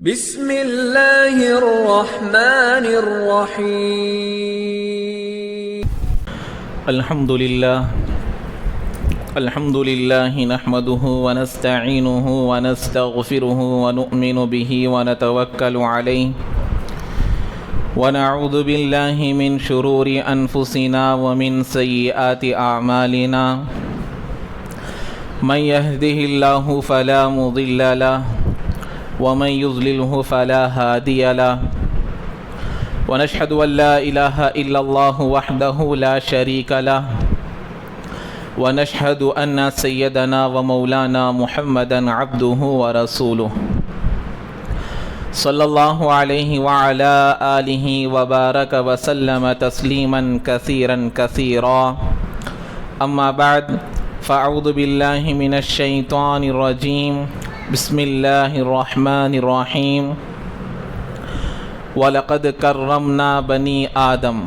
بسم اللہ الرحمن الرحیم الحمد للہ نحمده ونستعینه ونستغفره ونؤمن به ونتوکل علیہ ونعوذ باللہ من شرور انفسنا ومن سیئات اعمالنا من يهده اللہ فلا مضل له ومن يضلله فلا هادي له ونشهد أن لا إله إلا الله وحده لا شريك له ونشهد أن سيدنا ومولانا محمدا عبده ورسوله صلى الله عليه وعلى آله وبارك وسلم تسليما كثيرا أما بعد فأعوذ بالله من الشيطان الرجيم بسم اللہ الرحمن الرحیم وَلَقَدْ كَرَّمْنَا بَنِي آدم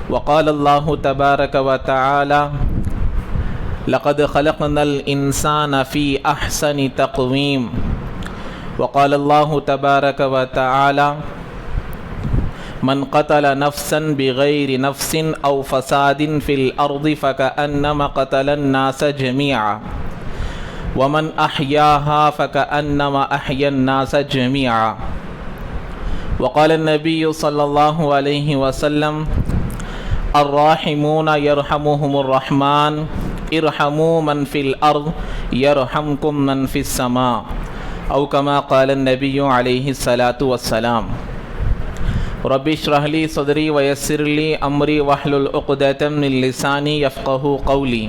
وقال اللہ تبارک وتعالی لقد خلقنا الانسان فی احسن تقویم وقال اللہ تبارک وتعالی من قتل نفسا بغیر نفس او فساد فی الارض فکأنما قتل الناس جميعا ومن احیاها فکأنما احیا الناس جميعا وقال النبی صلی اللہ علیہ وسلم الراحمون یرحمهم الرحمن ارحموا من فی الارض یرحمکم من فی السماء او کما قال النبی علیہ الصلاۃ والسلام رب اشرح لی صدری ویسر لی امری واحلل عقدۃ من لسانی یفقهوا قولی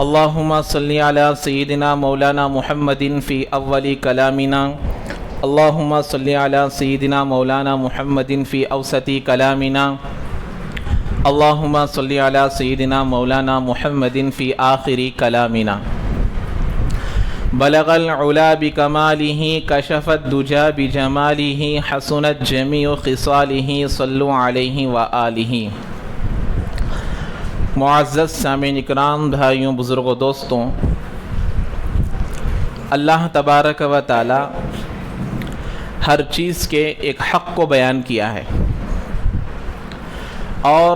اللہم صلی علی سیدنا مولانا محمد فی اول کلامنا اللہم صلی علی سیدنا مولانا محمد فی اوسط کلامنا اللہم صلی علی سیدنا مولانا محمد فی آخر کلامنا بلغ العلا بکمالہ کشف الدجا بجمالہ حسنت جمیع خصالہ صلو علیہ وآلہ معزز سامعین اکرام، بھائیوں، بزرگوں، دوستوں، اللہ تبارک و تعالی ہر چیز کے ایک حق کو بیان کیا ہے اور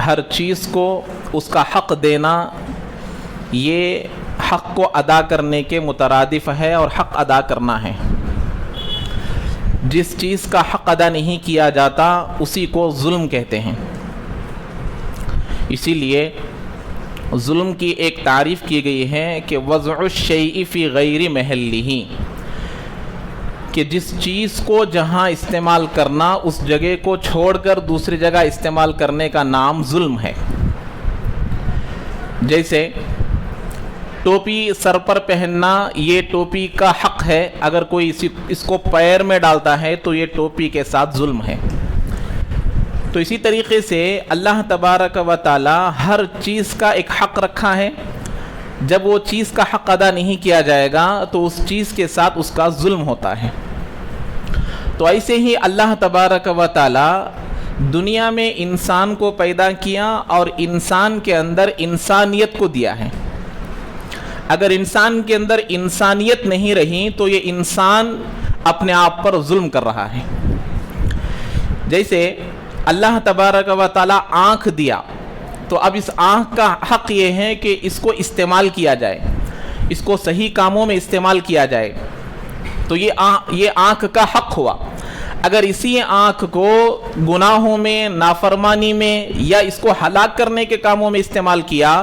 ہر چیز کو اس کا حق دینا یہ حق کو ادا کرنے کے مترادف ہے اور حق ادا کرنا ہے۔ جس چیز کا حق ادا نہیں کیا جاتا اسی کو ظلم کہتے ہیں۔ اسی لیے ظلم کی ایک تعریف کی گئی ہے کہ وضع الشیء فی غیر محلہ، کہ جس چیز کو جہاں استعمال کرنا اس جگہ کو چھوڑ کر دوسری جگہ استعمال کرنے کا نام ظلم ہے۔ جیسے ٹوپی سر پر پہننا، یہ ٹوپی کا حق ہے، اگر کوئی اس کو پیر میں ڈالتا ہے تو یہ ٹوپی کے ساتھ ظلم ہے۔ تو اسی طریقے سے اللہ تبارک و تعالی ہر چیز کا ایک حق رکھا ہے، جب وہ چیز کا حق ادا نہیں کیا جائے گا تو اس چیز کے ساتھ اس کا ظلم ہوتا ہے۔ تو ایسے ہی اللہ تبارک و تعالی دنیا میں انسان کو پیدا کیا اور انسان کے اندر انسانیت کو دیا ہے۔ اگر انسان کے اندر انسانیت نہیں رہی تو یہ انسان اپنے آپ پر ظلم کر رہا ہے۔ جیسے اللہ تبارک و تعالیٰ آنکھ دیا تو اب اس آنکھ کا حق یہ ہے کہ اس کو استعمال کیا جائے، اس کو صحیح کاموں میں استعمال کیا جائے، تو یہ آنکھ کا حق ہوا۔ اگر اسی آنکھ کو گناہوں میں، نافرمانی میں یا اس کو ہلاک کرنے کے کاموں میں استعمال کیا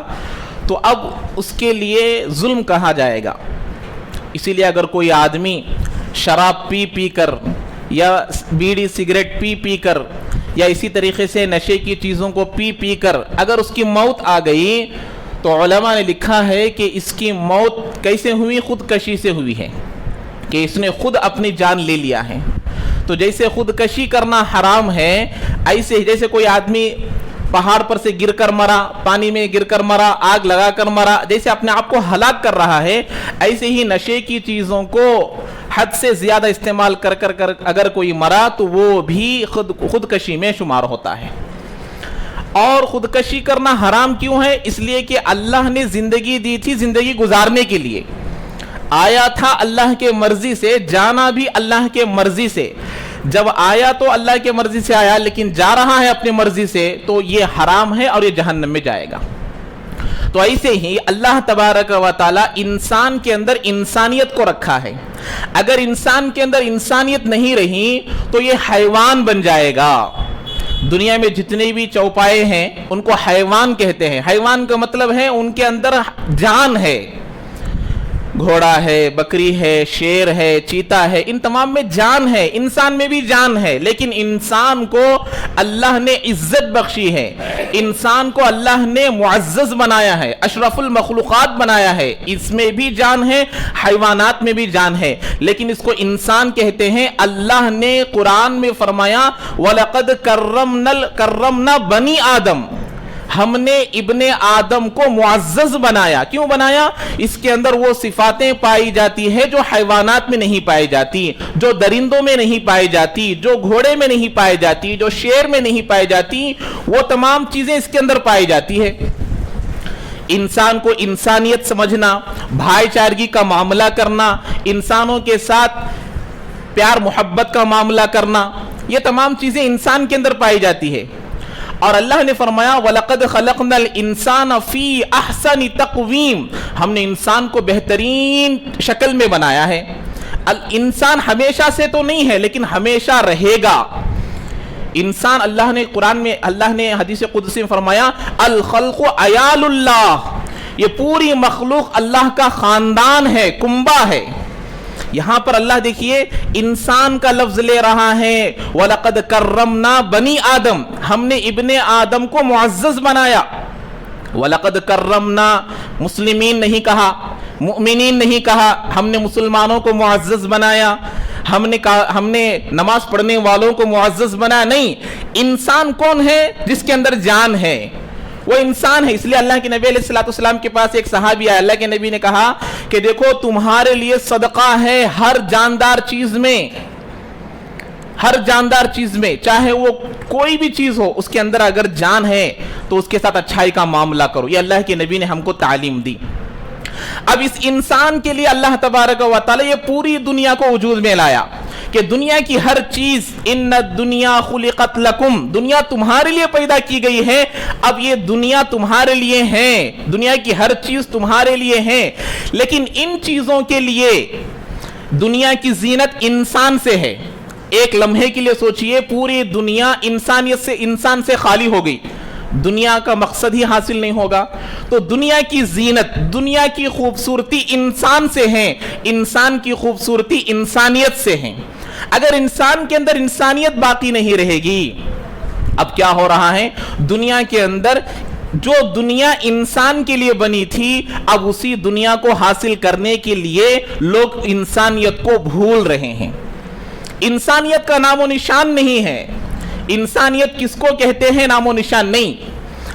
تو اب اس کے لیے ظلم کہا جائے گا۔ اسی لیے اگر کوئی آدمی شراب پی کر یا بیڑی سگریٹ پی کر یا اسی طریقے سے نشے کی چیزوں کو پی کر اگر اس کی موت آ گئی تو علماء نے لکھا ہے کہ اس کی موت کیسے ہوئی؟ خودکشی سے ہوئی ہے، کہ اس نے خود اپنی جان لے لیا ہے۔ تو جیسے خودکشی کرنا حرام ہے، ایسے جیسے کوئی آدمی پہاڑ پر سے گر کر مرا، پانی میں گر کر مرا، آگ لگا کر مرا، جیسے اپنے آپ کو ہلاک کر رہا ہے، ایسے ہی نشے کی چیزوں کو حد سے زیادہ استعمال کر اگر کوئی مرا تو وہ بھی خودکشی میں شمار ہوتا ہے۔ اور خودکشی کرنا حرام کیوں ہے؟ اس لیے کہ اللہ نے زندگی دی تھی زندگی گزارنے کے لیے، آیا تھا اللہ کے مرضی سے، جانا بھی اللہ کے مرضی سے۔ جب آیا تو اللہ کے مرضی سے آیا، لیکن جا رہا ہے اپنی مرضی سے تو یہ حرام ہے اور یہ جہنم میں جائے گا۔ تو ایسے ہی اللہ تبارک و تعالی انسان کے اندر انسانیت کو رکھا ہے۔ اگر انسان کے اندر انسانیت نہیں رہی تو یہ حیوان بن جائے گا۔ دنیا میں جتنے بھی چوپائے ہیں ان کو حیوان کہتے ہیں۔ حیوان کا مطلب ہے ان کے اندر جان ہے۔ گھوڑا ہے، بکری ہے، شیر ہے، چیتا ہے، ان تمام میں جان ہے۔ انسان میں بھی جان ہے، لیکن انسان کو اللہ نے عزت بخشی ہے، انسان کو اللہ نے معزز بنایا ہے، اشرف المخلوقات بنایا ہے۔ اس میں بھی جان ہے، حیوانات میں بھی جان ہے، لیکن اس کو انسان کہتے ہیں۔ اللہ نے قرآن میں فرمایا وَلَقَدْ كَرَّمْنَا بَنِي آدم، ہم نے ابن آدم کو معزز بنایا۔ کیوں بنایا؟ اس کے اندر وہ صفاتیں پائی جاتی ہے جو حیوانات میں نہیں پائی جاتی، جو درندوں میں نہیں پائی جاتی، جو گھوڑے میں نہیں پائی جاتی، جو شیر میں نہیں پائی جاتی، وہ تمام چیزیں اس کے اندر پائی جاتی ہے۔ انسان کو انسانیت سمجھنا، بھائی چارگی کا معاملہ کرنا، انسانوں کے ساتھ پیار محبت کا معاملہ کرنا، یہ تمام چیزیں انسان کے اندر پائی جاتی ہے۔ اور اللہ نے فرمایا وَلَقَدْ خَلَقْنَا الْإِنسَانَ فِي أَحْسَنِ تَقْوِيمٍ، ہم نے انسان کو بہترین شکل میں بنایا ہے۔ انسان ہمیشہ سے تو نہیں ہے لیکن ہمیشہ رہے گا۔ انسان اللہ نے قرآن میں، اللہ نے حدیث قدسی میں فرمایا الخلق عیال اللہ، یہ پوری مخلوق اللہ کا خاندان ہے، کنبہ ہے۔ یہاں پر اللہ دیکھیے انسان کا لفظ لے رہا ہے وَلَقَدْ كَرَّمْنَا بَنِي آدم، ہم نے ابن آدم کو معزز بنایا۔ وَلَقَدْ كَرَّمْنَا مسلمین نہیں کہا، مؤمنین نہیں کہا، ہم نے مسلمانوں کو معزز بنایا، ہم نے نماز پڑھنے والوں کو معزز بنایا، نہیں۔ انسان کون ہے؟ جس کے اندر جان ہے، وہ انسان ہے۔ اس لیے اللہ کے نبی علیہ السلام کے پاس ایک صحابی آیا، اللہ کے نبی نے کہا کہ دیکھو تمہارے لیے صدقہ ہے ہر جاندار چیز میں، ہر جاندار چیز میں، چاہے وہ کوئی بھی چیز ہو، اس کے اندر اگر جان ہے تو اس کے ساتھ اچھائی کا معاملہ کرو۔ یہ اللہ کے نبی نے ہم کو تعلیم دی۔ اب اس انسان کے لیے اللہ تبارک و تعالی یہ پوری دنیا کو وجود میں لایا کہ دنیا کی ہر چیز ان الدنیا خلقت لکم، دنیا تمہارے لیے پیدا کی گئی ہے۔ اب یہ دنیا تمہارے لیے ہے، دنیا کی ہر چیز تمہارے لیے ہے، لیکن ان چیزوں کے لیے دنیا کی زینت انسان سے ہے۔ ایک لمحے کے لیے سوچئے پوری دنیا انسانیت سے، انسان سے خالی ہو گئی، دنیا کا مقصد ہی حاصل نہیں ہوگا۔ تو دنیا کی زینت، دنیا کی خوبصورتی انسان سے ہے، انسان کی خوبصورتی انسانیت سے ہے۔ اگر انسان کے اندر انسانیت باقی نہیں رہے گی، اب کیا ہو رہا ہے؟ دنیا کے اندر جو دنیا انسان کے لیے بنی تھی، اب اسی دنیا کو حاصل کرنے کے لیے لوگ انسانیت کو بھول رہے ہیں۔ انسانیت کا نام و نشان نہیں ہے۔ انسانیت کس کو کہتے ہیں؟ نام و نشان نہیں۔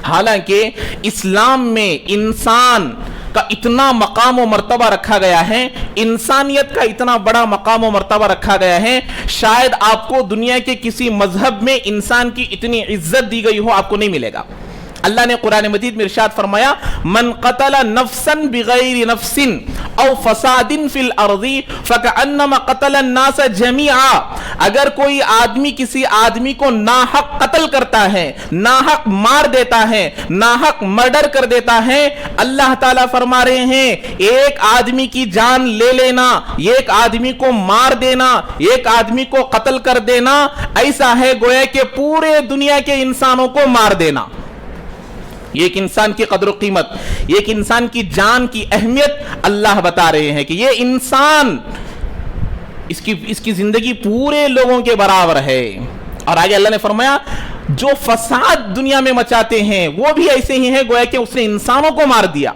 حالانکہ اسلام میں انسان کا اتنا مقام و مرتبہ رکھا گیا ہے، انسانیت کا اتنا بڑا مقام و مرتبہ رکھا گیا ہے، شاید آپ کو دنیا کے کسی مذہب میں انسان کی اتنی عزت دی گئی ہو، آپ کو نہیں ملے گا۔ اللہ نے قرآن مجید میں ارشاد فرمایا من قتل نفسا بغیر نفس او فساد فی الارض فکأنما قتل الناس جميعا، اگر کوئی آدمی کسی آدمی کو ناحق قتل کرتا ہے، ناحق مار دیتا ہے، ناحق مرڈر کر دیتا ہے، اللہ تعالیٰ فرما رہے ہیں ایک آدمی کی جان لے لینا، ایک آدمی کو مار دینا، ایک آدمی کو قتل کر دینا، ایسا ہے گویا کہ پورے دنیا کے انسانوں کو مار دینا۔ یہ ایک انسان کی قدر و قیمت، یہ ایک انسان کی جان کی اہمیت اللہ بتا رہے ہیں کہ یہ انسان، اس کی زندگی پورے لوگوں کے برابر ہے۔ اور آگے اللہ نے فرمایا جو فساد دنیا میں مچاتے ہیں وہ بھی ایسے ہی ہیں گویا کہ اس نے انسانوں کو مار دیا۔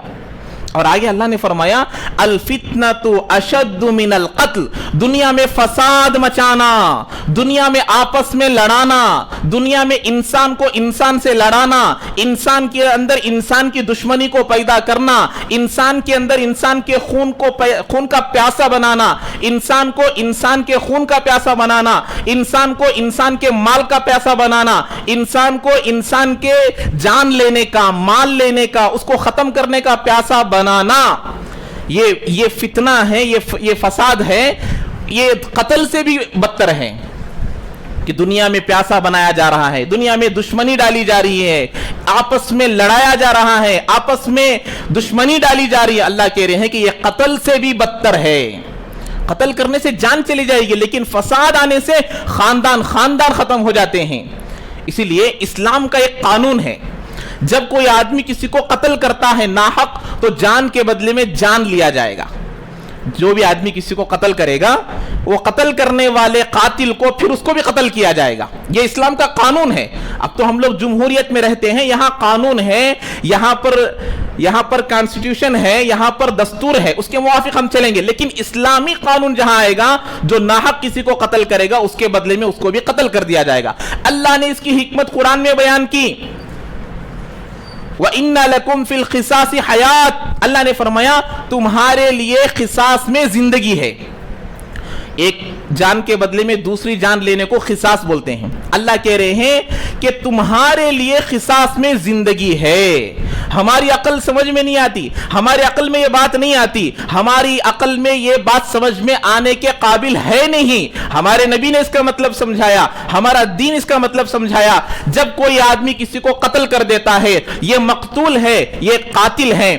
اور آگے اللہ نے فرمایا الفتنۃ اشد من القتل، دنیا میں فساد مچانا، دنیا میں آپس میں لڑانا، دنیا میں انسان کو انسان سے لڑانا، انسان کے اندر انسان کی دشمنی کو پیدا کرنا، انسان کے اندر انسان کے خون کا پیاسا بنانا، انسان کو انسان کے خون کا پیاسا بنانا، انسان کو انسان کے مال کا پیاسا بنانا، انسان کو انسان کے جان لینے کا، مال لینے کا، اس کو ختم کرنے کا پیاسا بنانا، یہ فتنہ ہے, یہ فساد ہے, یہ قتل سے بھی بدتر ہے کہ دنیا میں پیاسا بنایا جا رہا ہے, دنیا میں دشمنی ڈالی جا رہی ہے, آپس میں لڑایا جا رہا ہے, آپس میں دشمنی ڈالی جا رہی ہے. اللہ کہہ رہے ہیں کہ یہ قتل سے بھی بدتر ہے. قتل کرنے سے جان چلی جائے گی, لیکن فساد آنے سے خاندان ختم ہو جاتے ہیں. اسی لیے اسلام کا ایک قانون ہے, جب کوئی آدمی کسی کو قتل کرتا ہے ناحق تو جان کے بدلے میں جان لیا جائے گا. جو بھی آدمی کسی کو قتل کرے گا, وہ قتل کرنے والے قاتل کو پھر اس کو بھی قتل کیا جائے گا. یہ اسلام کا قانون ہے. اب تو ہم لوگ جمہوریت میں رہتے ہیں, یہاں قانون ہے, یہاں پر کانسٹیٹیوشن ہے, یہاں پر دستور ہے, اس کے موافق ہم چلیں گے. لیکن اسلامی قانون جہاں آئے گا, جو ناحق کسی کو قتل کرے گا اس کے بدلے میں اس کو بھی قتل کر دیا جائے گا. اللہ نے اس کی حکمت قرآن میں بیان کی. وَإِنَّ لَكُمْ فِي الْقِصَاصِ حَيَاةٌ, اللہ نے فرمایا تمہارے لیے قصاص میں زندگی ہے. ایک جان کے بدلے میں دوسری جان لینے کو قصاص بولتے ہیں. اللہ کہہ رہے ہیں کہ تمہارے لیے قصاص میں زندگی ہے. ہماری عقل سمجھ میں نہیں آتی, ہماری عقل میں یہ بات نہیں آتی, ہماری عقل میں یہ بات سمجھ میں آنے کے قابل ہے نہیں. ہمارے نبی نے اس کا مطلب سمجھایا, ہمارا دین اس کا مطلب سمجھایا. جب کوئی آدمی کسی کو قتل کر دیتا ہے, یہ مقتول ہے, یہ قاتل ہے,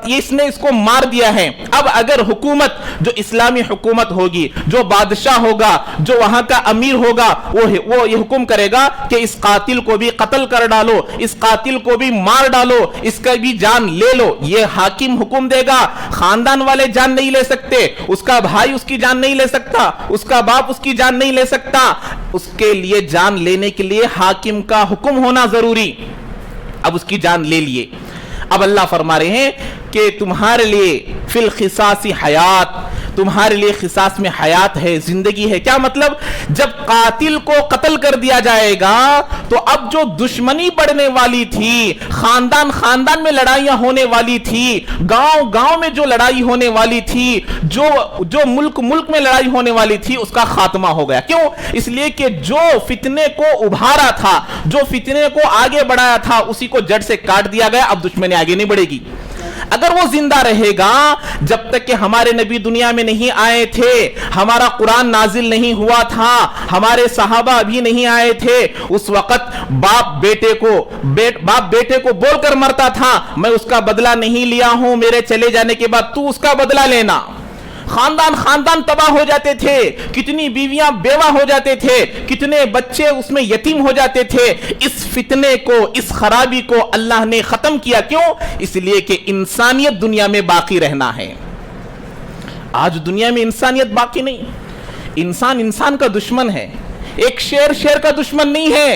اس نے اس کو مار دیا ہے. اب اگر حکومت, جو اسلامی حکومت ہوگی, جو بادشاہ ہوگا, جو وہاں کا امیر ہوگا, وہ یہ حکم کرے گا کہ اس قاتل کو بھی قتل کر ڈالو, اس قاتل کو بھی مار ڈالو, اس کا بھی جان لے لو. یہ حاکم حکم دے گا. خاندان والے جان نہیں لے سکتے, اس کا بھائی اس کی جان نہیں لے سکتا, اس کا باپ اس کی جان نہیں لے سکتا. اس کے لیے جان لینے کے لیے حاکم کا حکم ہونا ضروری. اب اس کی جان لے لیے. اب اللہ فرما رہے ہیں کہ تمہارے لیے فی القصاص حیات, تمہارے لیے قصاص میں حیات ہے, زندگی ہے. کیا مطلب؟ جب قاتل کو قتل کر دیا جائے گا تو اب جو دشمنی بڑھنے والی تھی, خاندان میں لڑائیاں ہونے والی تھی, گاؤں میں جو لڑائی ہونے والی تھی, جو ملک میں لڑائی ہونے والی تھی, اس کا خاتمہ ہو گیا. کیوں؟ اس لیے کہ جو فتنے کو ابھارا تھا, جو فتنے کو آگے بڑھایا تھا, اسی کو جڑ سے کاٹ دیا گیا. اب دشمنی آگے نہیں بڑھے گی. اگر وہ زندہ رہے گا, جب تک کہ ہمارے نبی دنیا میں نہیں آئے تھے, ہمارا قرآن نازل نہیں ہوا تھا, ہمارے صحابہ ابھی نہیں آئے تھے, اس وقت باپ بیٹے کو بول کر مرتا تھا, میں اس کا بدلہ نہیں لیا ہوں, میرے چلے جانے کے بعد تو اس کا بدلہ لینا. خاندان تباہ ہو جاتے تھے, کتنی بیویاں بیوہ ہو جاتے تھے, کتنے بچے اس میں یتیم ہو جاتے تھے. اس فتنے کو, اس خرابی کو اللہ نے ختم کیا. کیوں؟ اس لیے کہ انسانیت دنیا میں باقی رہنا ہے. آج دنیا میں انسانیت باقی نہیں. انسان کا دشمن ہے. ایک شیر کا دشمن نہیں ہے,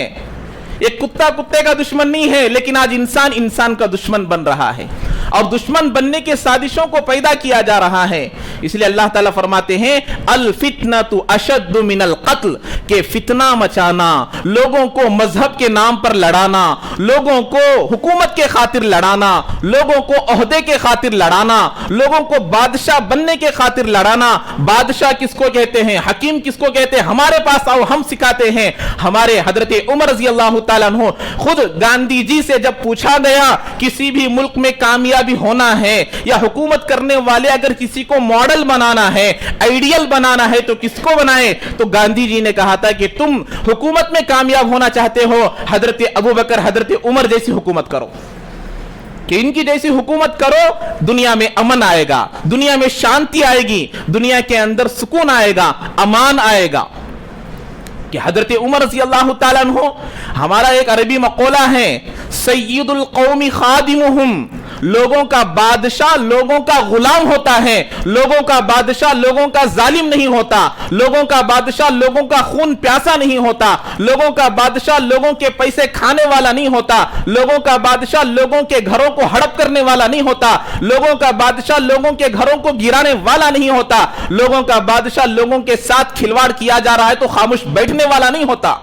ایک کتے کا دشمن نہیں ہے, لیکن آج انسان کا دشمن بن رہا ہے, اور دشمن بننے کے سازشوں کو پیدا کیا جا رہا ہے. اس لیے اللہ تعالیٰ فرماتے ہیں الفتنۃ اشد من القتل, کہ فتنہ مچانا, لوگوں کو مذہب کے نام پر لڑانا, لوگوں کو حکومت کے خاطر لڑانا, لوگوں کو عہدے کے خاطر لڑانا, لوگوں کو بادشاہ بننے کے خاطر لڑانا. بادشاہ کس کو کہتے ہیں, حکیم کس کو کہتے ہیں, ہمارے پاس آؤ ہم سکھاتے ہیں. ہمارے حضرت عمر رضی اللہ تعالیٰ عنہ, خود گاندھی جی سے جب پوچھا گیا کسی بھی ملک میں کامیابی ہونا ہے یا حکومت کرنے والے اگر کسی کو ماڈل بنانا ہے, آئیڈیل بنانا ہے, تو کس کو بنائے, تو گاندھی جی نے کہا تھا کہ تم حکومت میں کامیاب ہونا چاہتے ہو, حضرت ابوبکر, حضرت عمر جیسی حکومت کرو, کہ ان کی جیسی حکومت کرو, دنیا میں امن آئے گا, دنیا میں شانتی آئے گی, دنیا کے اندر سکون آئے گا, امان آئے گا. کہ حضرت عمر رضی اللہ تعالیٰ عنہ, ہمارا ایک عربی مقولہ ہے, سید القوم خادمہم, لوگوں کا بادشاہ لوگوں کا غلام ہوتا ہے, لوگوں کا بادشاہ لوگوں کا ظالم نہیں ہوتا, لوگوں کا بادشاہ لوگوں کا خون پیاسا نہیں ہوتا, لوگوں کا بادشاہ لوگوں کے پیسے کھانے والا نہیں ہوتا, لوگوں کا بادشاہ لوگوں کے گھروں کو ہڑپ کرنے والا نہیں ہوتا, لوگوں کا بادشاہ لوگوں کے گھروں کو گرانے والا نہیں ہوتا, لوگوں کا بادشاہ لوگوں کے ساتھ کھلواڑ کیا جا رہا ہے تو خاموش بیٹھنے والا نہیں ہوتا.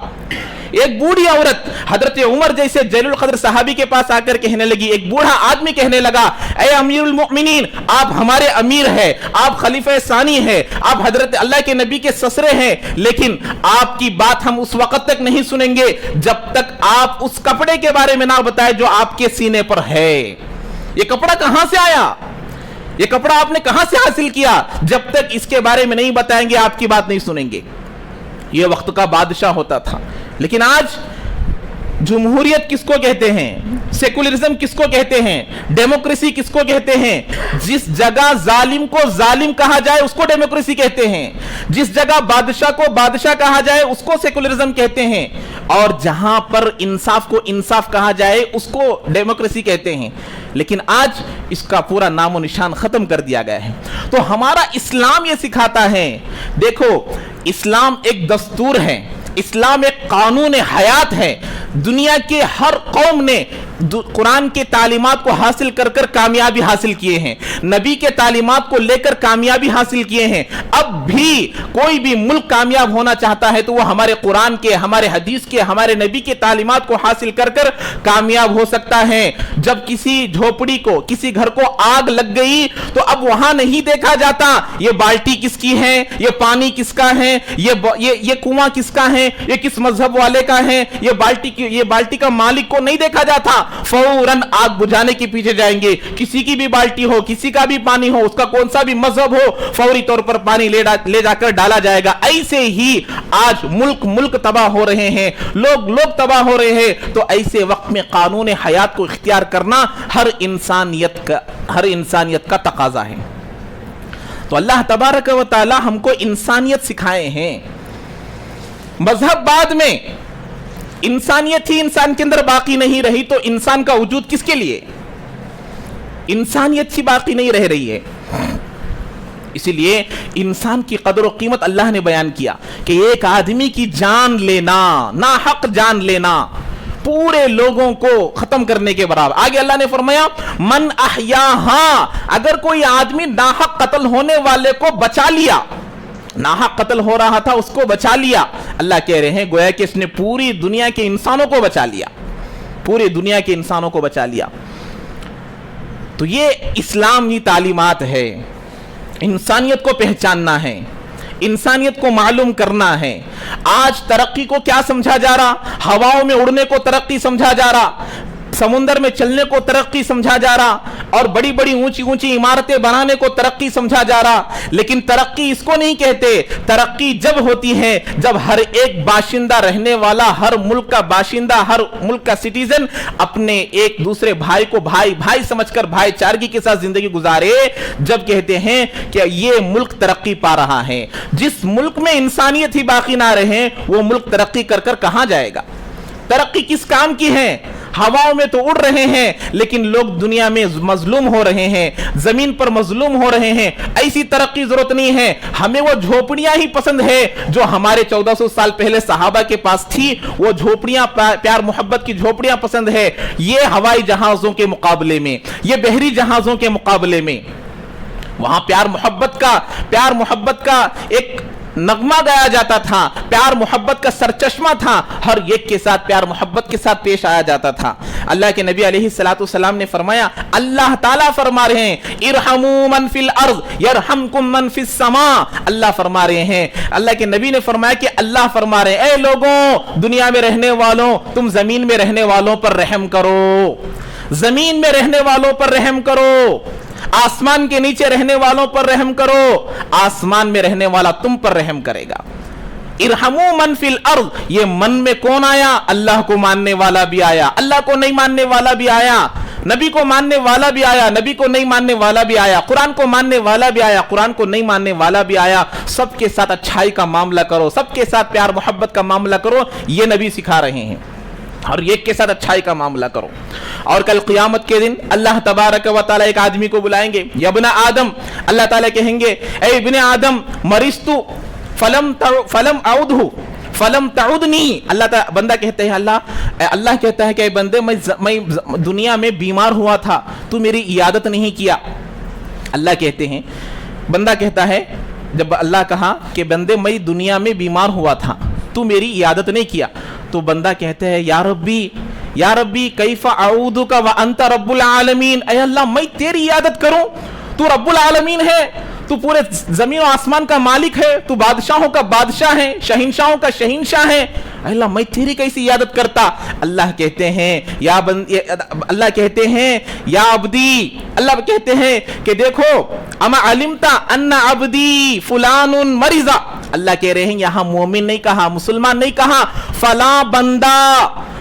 ایک بوڑھی عورت حضرت عمر جیسے جلیل القدر صحابی کے پاس آ کر کہنے لگی, ایک بوڑھا آدمی کہنے لگا, اے امیر المؤمنین, آپ ہمارے امیر ہیں, آپ خلیفہ ثانی ہیں, آپ حضرت اللہ کے نبی کے سسرے ہیں, لیکن آپ کی بات ہم اس وقت تک نہیں سنیں گے جب تک آپ اس کپڑے کے بارے میں نہ بتائیں جو آپ کے سینے پر ہے. یہ کپڑا کہاں سے آیا, یہ کپڑا آپ نے کہاں سے حاصل کیا؟ جب تک اس کے بارے میں نہیں بتائیں گے آپ کی بات نہیں سنیں گے. یہ وقت کا بادشاہ ہوتا تھا. لیکن آج جمہوریت کس کو کہتے ہیں؟ سیکولرزم کس کو کہتے ہیں؟ ڈیموکریسی کس کو کہتے ہیں؟ جس جگہ ظالم کو ظالم کہا جائے اس کو ڈیموکریسی کہتے ہیں. جس جگہ بادشاہ کو بادشاہ کہا جائے اس کو سیکولرزم کہتے ہیں. اور جہاں پر انصاف کو انصاف کہا جائے اس کو ڈیموکریسی کہتے ہیں. لیکن آج اس کا پورا نام و نشان ختم کر دیا گیا ہے. تو ہمارا اسلام یہ سکھاتا ہے، دیکھو اسلام ایک دستور ہے، اسلام ایک قانون حیات ہے. دنیا کے ہر قوم نے قرآن کے تعلیمات کو حاصل کر کر کامیابی حاصل کیے ہیں، نبی کے تعلیمات کو لے کر کامیابی حاصل کیے ہیں. اب بھی کوئی بھی ملک کامیاب ہونا چاہتا ہے تو وہ ہمارے قرآن کے، ہمارے حدیث کے، ہمارے نبی کے تعلیمات کو حاصل کر کر کامیاب ہو سکتا ہے. جب کسی جھوپڑی کو، کسی گھر کو آگ لگ گئی تو اب وہاں نہیں دیکھا جاتا یہ بالٹی کس کی ہے، یہ پانی کس کا ہے، یہ کنواں کس کا ہے، یہ کس مذہب والے کا ہے، یہ بالٹی کا مالک کو نہیں دیکھا جاتا. فوراً آگ بجھانے کے پیچھے جائیں گے. کسی کی بھی بالٹی ہو، کسی کا بھی پانی ہو، اس کا کون سا بھی مذہب ہو، فوری طور پر پانی لے جا کر ڈالا جائے گا. ایسے ہی آج ملک تباہ ہو رہے ہیں، لوگ تباہ ہو رہے ہیں. تو ایسے وقت میں قانون حیات کو اختیار کرنا ہر انسانیت کا تقاضا ہے. تو اللہ تبارک و تعالی ہم کو انسانیت سکھائے ہیں. مذہب بعد میں، انسانیت ہی انسان کے اندر باقی نہیں رہی تو انسان کا وجود کس کے لیے؟ انسانیت ہی باقی نہیں رہ رہی ہے. اسی لیے انسان کی قدر و قیمت اللہ نے بیان کیا کہ ایک آدمی کی جان لینا، ناحق جان لینا، پورے لوگوں کو ختم کرنے کے برابر. آگے اللہ نے فرمایا من احیاہا، اگر کوئی آدمی ناحق قتل ہونے والے کو بچا لیا، ناحق قتل ہو رہا تھا اس کو بچا لیا، اللہ کہہ رہے ہیں گویا کہ اس نے پوری دنیا کے انسانوں کو بچا لیا، پوری دنیا کے انسانوں کو بچا لیا. تو یہ اسلامی تعلیمات ہے. انسانیت کو پہچاننا ہے، انسانیت کو معلوم کرنا ہے. آج ترقی کو کیا سمجھا جا رہا؟ ہواؤں میں اڑنے کو ترقی سمجھا جا رہا، سمندر میں چلنے کو ترقی سمجھا جا رہا، اور بڑی بڑی اونچی عمارتیں بنانے کو ترقی سمجھا جا رہا. لیکن ترقی اس کو نہیں کہتے. ترقی جب ہوتی ہے جب ہر ایک باشندہ رہنے والا، ہر ملک کا باشندہ، ہر ملک کا سٹیزن اپنے ایک دوسرے بھائی کو بھائی سمجھ کر بھائی چارگی کے ساتھ زندگی گزارے. جب کہتے ہیں کہ یہ ملک ترقی پا رہا ہے. جس ملک میں انسانیت ہی باقی نہ رہے وہ ملک ترقی کر کر کہاں جائے گا؟ ترقی کس کام کی ہے؟ ہواؤں میں تو اڑ رہے ہیں لیکن لوگ دنیا میں مظلوم ہو رہے ہیں، زمین پر مظلوم ہو رہے ہیں. ایسی ترقی ضرورت نہیں ہے. ہمیں وہ جھوپڑیاں ہی پسند ہے جو ہمارے 1400 سال پہلے صحابہ کے پاس تھی. وہ جھوپڑیاں، پیار محبت کی جھوپڑیاں پسند ہے. یہ ہوائی جہازوں کے مقابلے میں، یہ بحری جہازوں کے مقابلے میں وہاں پیار محبت کا ایک نغمہ گایا جاتا تھا، پیار محبت کا سرچشمہ تھا، ہر ایک کے ساتھ پیار محبت کے ساتھ پیش آیا جاتا تھا. اللہ کے نبی علیہ السلام نے فرمایا، اللہ تعالیٰ فرما رہے ہیں ارحموا من فی الارض یرحمکم من فی السماء. اللہ فرما رہے ہیں، اللہ کے نبی نے فرمایا کہ اللہ فرما رہے ہیں اے لوگوں، دنیا میں رہنے والوں، تم زمین میں رہنے والوں پر رحم کرو، زمین میں رہنے والوں پر رحم کرو، آسمان کے نیچے رہنے والوں پر رحم کرو، آسمان میں رہنے والا تم پر رحم کرے گا. ارحموا من فی الارض، یہ من میں کون آیا؟ اللہ کو ماننے والا بھی آیا، اللہ کو نہیں ماننے والا بھی آیا، نبی کو ماننے والا بھی آیا، نبی کو نہیں ماننے والا بھی آیا، قرآن کو ماننے والا بھی آیا، قرآن کو نہیں ماننے والا بھی آیا. سب کے ساتھ اچھائی کا معاملہ کرو، سب کے ساتھ پیار محبت کا معاملہ کرو، یہ نبی سکھا رہے ہیں. اور ایک کے ساتھ اچھائی کا معاملہ کرو. اور کل قیامت کے دن اللہ تبارک و تعالیٰ ایک آدمی کو بلائیں گے، یا ابن آدم، اللہ تعالیٰ کہیں گے اے ابن آدم مرضت فلم اعودہ فلم تعودنی. اللہ تعالیٰ، بندہ کہتے ہیں اللہ کہتا ہے کہ اے بندے میں دنیا میں بیمار ہوا تھا، تو میری عیادت نہیں کیا. اللہ کہتے ہیں، بندہ کہتا ہے جب اللہ کہا کہ بندے میں دنیا میں بیمار ہوا تھا تو میری عیادت نہیں کیا، تو بندہ کہتے ہیں یا ربی کیف اعودک وانت رب العالمین. اے اللہ میں تیری عیادت کروں، تو رب العالمین ہے، تو پورے زمین و آسمان کا مالک ہے، تو بادشاہوں کا بادشاہ ہے، شہنشاہوں کا شہنشاہ ہے، اے اللہ میں تیری کیسی عیادت کرتا. اللہ کہتے ہیں یا عبدی، اللہ کہتے ہیں کہ دیکھو اما علمتا ان عبدی فلان مریضا، اللہ کہہ رہے ہیں یہاں مومن نہیں کہا، مسلمان نہیں کہا، فلاں بندہ،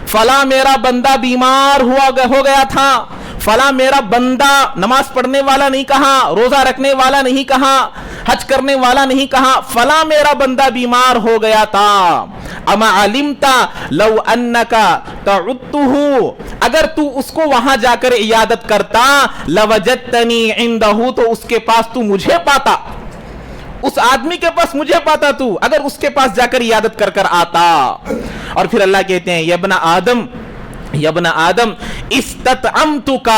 فلاں میرا بندہ بیمار ہو گیا تھا، فلاں میرا بندہ نماز پڑھنے والا نہیں کہا، روزہ رکھنے والا نہیں کہا، حج کرنے والا نہیں کہا، فلاں میرا بندہ بیمار ہو گیا تھا۔ اما علمتا لو انکا تعدتہ، اگر تو اس کو وہاں جا کر عیادت کرتا، لوجدتنی عندہ، تو اس کے پاس تو مجھے پاتا، اس آدمی کے پاس مجھے پاتا تو، اگر اس کے پاس جا کر عیادت کر آتا۔ اور پھر اللہ کہتے ہیں یا ابن آدم استطعمتک،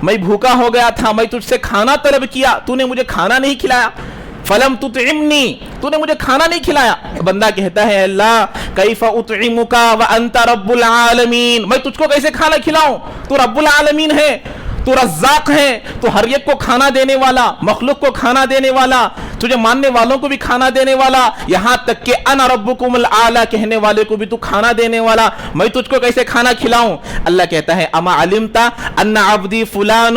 میں بھوکا ہو گیا تھا، میں تجھ سے کھانا طلب کیا، تو نے مجھے کھانا نہیں کھلایا، فلم تطعمنی، تو نے مجھے کھانا نہیں کھلایا۔ بندہ کہتا ہے اللہ کیف اطعمک وانت رب العالمین، میں تجھ کو کیسے کھانا کھلاؤں، تو رب العالمین ہے، تو رزاق ہے، تو ہر ایک کو کھانا دینے والا، مخلوق کو کھانا دینے والا، تجھے ماننے والوں کو بھی کھانا دینے والا، یہاں تک کہ انا ربکم الاعلی کہنے والے کو بھی تو کھانا دینے والا، میں تجھ کو کیسے کھانا کھلاؤں؟ اللہ کہتا ہے اما علمتا ان عبدی فلان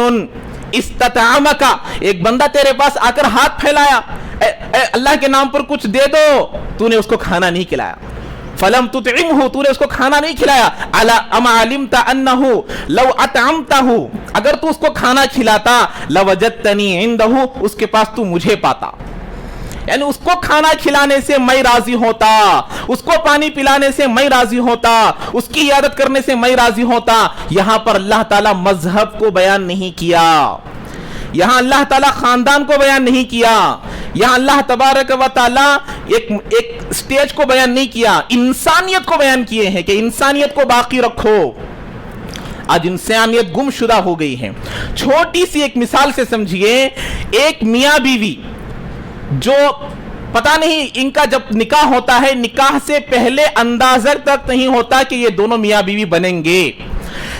استطعمک، ایک بندہ تیرے پاس آ کر ہاتھ پھیلایا، اے اللہ کے نام پر کچھ دے دو، تو نے اس کو کھانا نہیں کھلایا، فلم تطعمہ، تو نے اس کو کھانا نہیں کھلایا، اما علمت انہ لو اطعمتہ، اگر تو اس کو کھانا کھلاتا، لوجدتنی عندہ، اس کے پاس تو مجھے پاتا، یعنی اس کو کھانا کھلانے سے میں راضی ہوتا، اس کو پانی پلانے سے میں راضی ہوتا، اس کی عیادت کرنے سے میں راضی ہوتا۔ یہاں پر اللہ تعالیٰ مذہب کو بیان نہیں کیا، یہاں اللہ تعالیٰ خاندان کو بیان نہیں کیا، یہاں اللہ تبارک و تعالیٰ ایک سٹیج کو بیان نہیں کیا، انسانیت کو بیان کیے ہیں کہ انسانیت کو باقی رکھو۔ آج انسانیت گم شدہ ہو گئی ہے۔ چھوٹی سی ایک مثال سے سمجھیے، ایک میاں بیوی جو پتہ نہیں ان کا جب نکاح ہوتا ہے، نکاح سے پہلے اندازہ تک نہیں ہوتا کہ یہ دونوں میاں بیوی بنیں گے،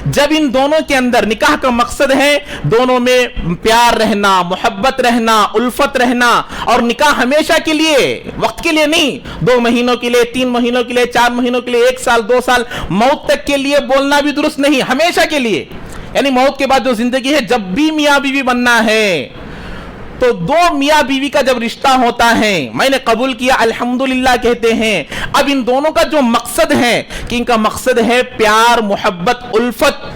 جب ان دونوں کے اندر نکاح کا مقصد ہے دونوں میں پیار رہنا، محبت رہنا، الفت رہنا، اور نکاح ہمیشہ کے لیے، وقت کے لیے نہیں، 2 مہینوں کے لیے، 3 مہینوں کے لیے، 4 مہینوں کے لیے، 1 سال 2 سال، موت تک کے لیے بولنا بھی درست نہیں، ہمیشہ کے لیے، یعنی موت کے بعد جو زندگی ہے، جب بھی میاں بیوی بننا ہے تو 2 میاں بیوی کا جب رشتہ ہوتا ہے، میں نے قبول کیا الحمدللہ کہتے ہیں، اب ان دونوں کا جو مقصد ہے کہ ان کا مقصد ہے پیار، محبت، الفت،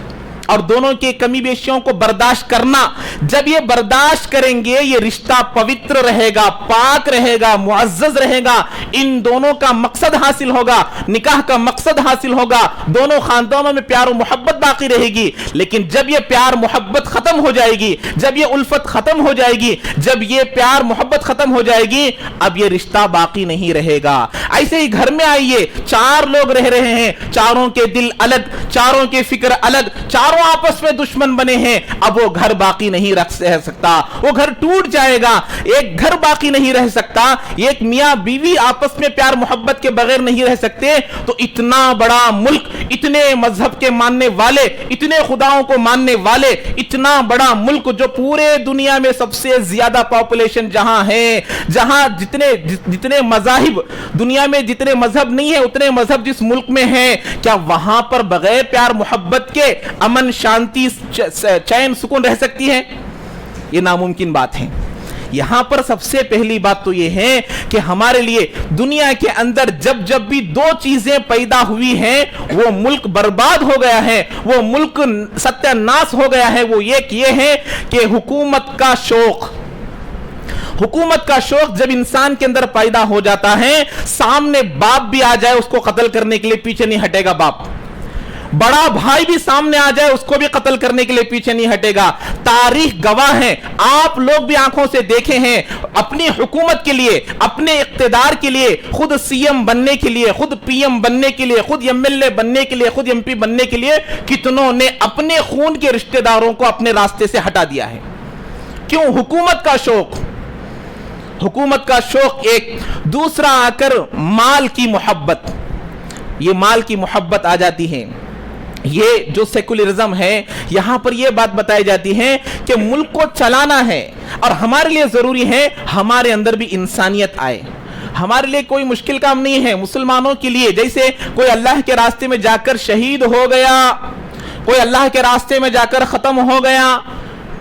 اور دونوں کے کمی بیشیوں کو برداشت کرنا۔ جب یہ برداشت کریں گے، یہ رشتہ پوتر رہے گا، پاک رہے گا، معزز رہے گا، ان دونوں کا مقصد حاصل ہوگا، نکاح کا مقصد حاصل ہوگا، دونوں خاندانوں میں پیار و محبت باقی رہے گی۔ لیکن جب یہ پیار محبت ختم ہو جائے گی، جب یہ الفت ختم ہو جائے گی، جب یہ پیار محبت ختم ہو جائے گی، اب یہ رشتہ باقی نہیں رہے گا۔ ایسے ہی گھر میں آئیے، 4 لوگ رہ رہے ہیں، چاروں کے دل الگ، چاروں کے فکر الگ، چاروں آپس میں دشمن بنے ہیں، اب وہ گھر باقی نہیں رہ سکتا، وہ گھر ٹوٹ جائے گا، ایک گھر باقی نہیں رہ سکتا، ایک میاں بیوی آپس میں پیار محبت کے بغیر نہیں رہ سکتے، تو اتنا بڑا ملک، اتنے مذہب کے ماننے والے، اتنے خداؤں کو ماننے والے، اتنا بڑا ملک جو پورے دنیا میں سب سے زیادہ پاپولیشن جہاں ہے، جہاں جتنے مذاہب، دنیا میں جتنے مذہب نہیں ہے اتنے مذہب جس ملک میں ہیں، کیا وہاں پر بغیر پیار محبت کے امن، شانتی، چین، سکون رہ سکتی ہے؟ یہ ناممکن بات ہے۔ یہاں پر سب سے پہلی بات تو یہ ہے کہ ہمارے لیے دنیا کے اندر جب بھی 2 چیزیں پیدا ہوئی ہیں، وہ ملک برباد ہو گیا ہے، وہ ملک ستیہ ناش ہو گیا ہے، وہ ایک یہ ہے کہ حکومت کا شوق۔ حکومت کا شوق جب انسان کے اندر پیدا ہو جاتا ہے، سامنے باپ بھی آ جائے اس کو قتل کرنے کے لیے پیچھے نہیں ہٹے گا، باپ، بڑا بھائی بھی سامنے آ جائے اس کو بھی قتل کرنے کے لیے پیچھے نہیں ہٹے گا۔ تاریخ گواہ ہے، آپ لوگ بھی آنکھوں سے دیکھے ہیں، اپنی حکومت کے لیے، اپنے اقتدار کے لیے، خود سی ایم بننے کے لیے، خود پی ایم بننے کے لیے، خود ایم ایل اے بننے کے لیے، خود ایم پی بننے کے لیے، کتنوں نے اپنے خون کے رشتہ داروں کو اپنے راستے سے ہٹا دیا ہے۔ کیوں؟ حکومت کا شوق۔ حکومت کا شوق ایک، دوسرا آ کر مال کی محبت، یہ مال کی محبت آ جاتی ہے۔ یہ جو سیکولرزم ہے، یہاں پر یہ بات بتائی جاتی ہے کہ ملک کو چلانا ہے اور ہمارے لیے ضروری ہے ہمارے اندر بھی انسانیت آئے۔ ہمارے لیے کوئی مشکل کام نہیں ہے مسلمانوں کے لیے، جیسے کوئی اللہ کے راستے میں جا کر شہید ہو گیا، کوئی اللہ کے راستے میں جا کر ختم ہو گیا،